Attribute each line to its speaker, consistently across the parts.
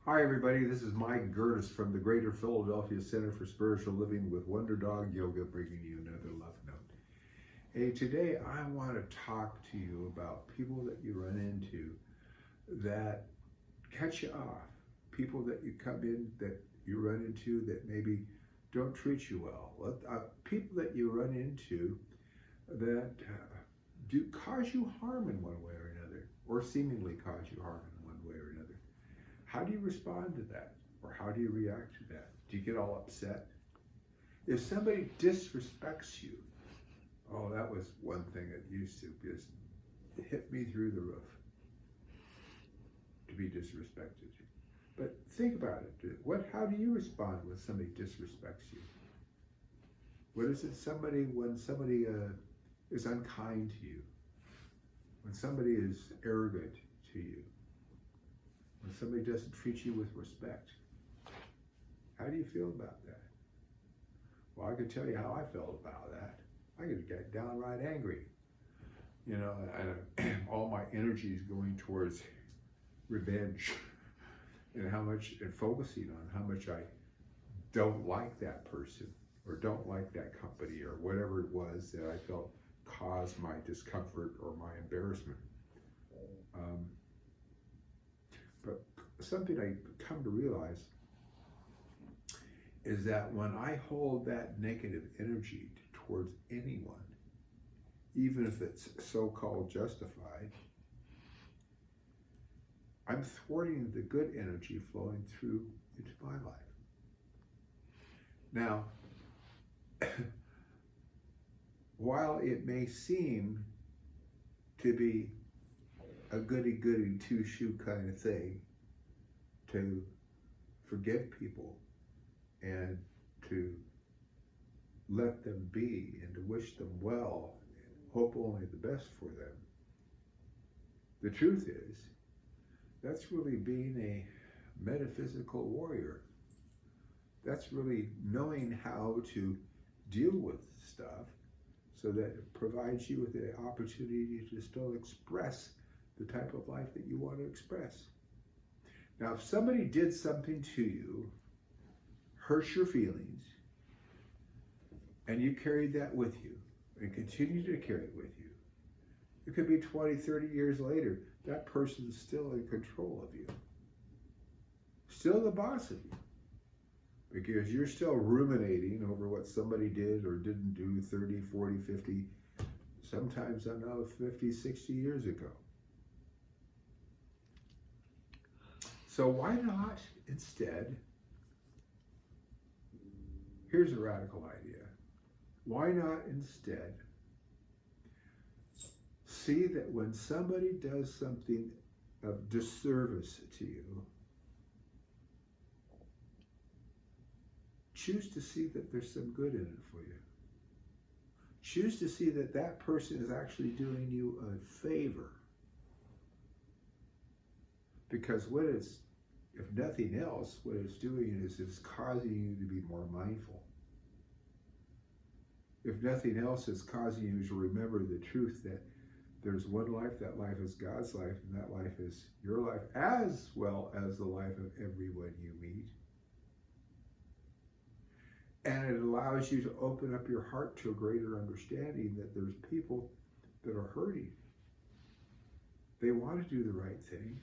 Speaker 1: Hi, everybody. This is Mike Gertis from the Greater Philadelphia Center for Spiritual Living with Wonder Dog Yoga, bringing you another love note. Hey, today I want to talk to you about people that you run into that catch you off. People that you come in, that you run into that maybe don't treat you well. People that you run into that do cause you harm in one way or another, or seemingly cause you harm in one way or another. How do you respond to that? Or how do you react to that? Do you get all upset? If somebody disrespects you, oh, that was one thing that used to just hit me through the roof, to be disrespected. But think about it. How do you respond when somebody disrespects you? What is it when somebody is unkind to you? When somebody is arrogant to you? When somebody doesn't treat you with respect? How do you feel about that? Well, I can tell you how I felt about that. I could get downright angry. You know, and all my energy is going towards revenge and focusing on how much I don't like that person or don't like that company or whatever it was that I felt caused my discomfort or my embarrassment. But something I come to realize is that when I hold that negative energy towards anyone, even if it's so-called justified, I'm thwarting the good energy flowing through into my life. Now, while it may seem to be a goody-goody two-shoe kind of thing to forgive people and to let them be and to wish them well and hope only the best for them, the truth is that's really being a metaphysical warrior. That's really knowing how to deal with stuff so that it provides you with the opportunity to still express the type of life that you want to express. Now, if somebody did something to you, hurt your feelings, and you carried that with you and continue to carry it with you, it could be 20, 30 years later, that person's still in control of you, still the boss of you, because you're still ruminating over what somebody did or didn't do 30, 40, 50, sometimes another 50, 60 years ago. So why not instead, here's a radical idea, why not instead see that when somebody does something of disservice to you, choose to see that there's some good in it for you. Choose to see that that person is actually doing you a favor. Because if nothing else, what it's doing is it's causing you to be more mindful. If nothing else, it's causing you to remember the truth that there's one life, that life is God's life, and that life is your life, as well as the life of everyone you meet. And it allows you to open up your heart to a greater understanding that there's people that are hurting. They want to do the right thing.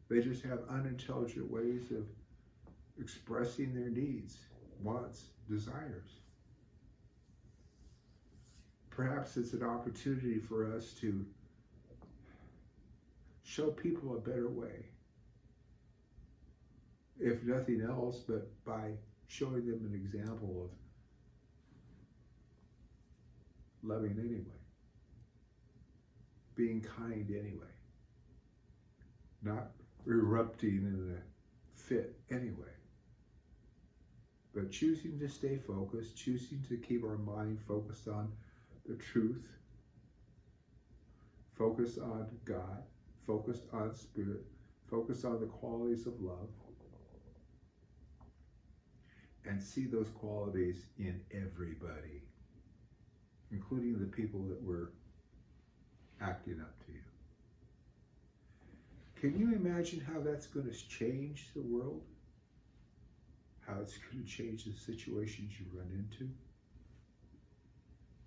Speaker 1: They just have unintelligent ways of expressing their needs, wants, desires. Perhaps it's an opportunity for us to show people a better way. If nothing else, but by showing them an example of loving anyway, being kind anyway, not erupting in a fit anyway, but choosing to stay focused, choosing to keep our mind focused on the truth, focused on God, focused on spirit, focused on the qualities of love, and see those qualities in everybody, including the people that were acting up to you. Can you imagine how that's going to change the world? How it's going to change the situations you run into?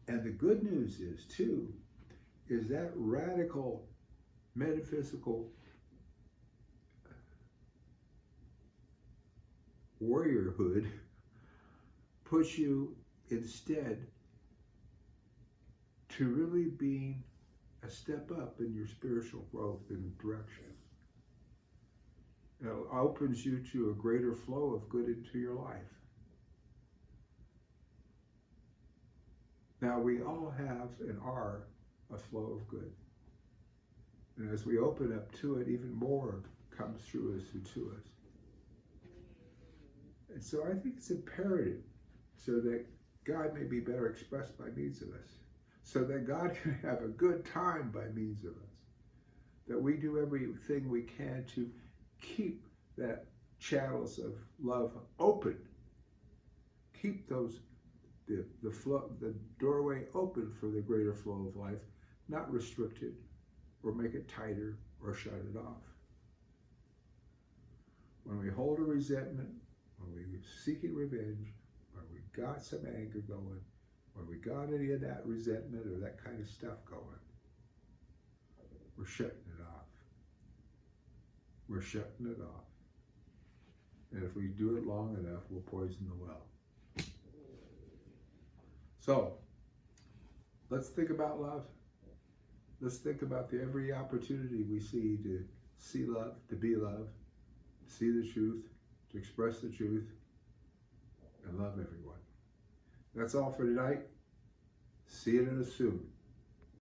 Speaker 1: And the good news is, too, is that radical metaphysical warriorhood puts you instead to really being a step up in your spiritual growth and direction. It opens you to a greater flow of good into your life. Now, we all have and are a flow of good. And as we open up to it, even more comes through us and to us. And so I think it's imperative so that God may be better expressed by means of us, so that God can have a good time by means of us, that we do everything we can to keep that channels of love open, keep those the flow, the doorway open for the greater flow of life, not restricted or make it tighter or shut it off. When we hold a resentment, when we're seeking revenge, when we got some anger going, when we got any of that resentment or that kind of stuff going, we're shutting it off. We're shutting it off. And if we do it long enough, we'll poison the well. So, let's think about love. Let's think about every opportunity we see to see love, to be love, to see the truth, to express the truth, and love everyone. That's all for tonight. See you soon.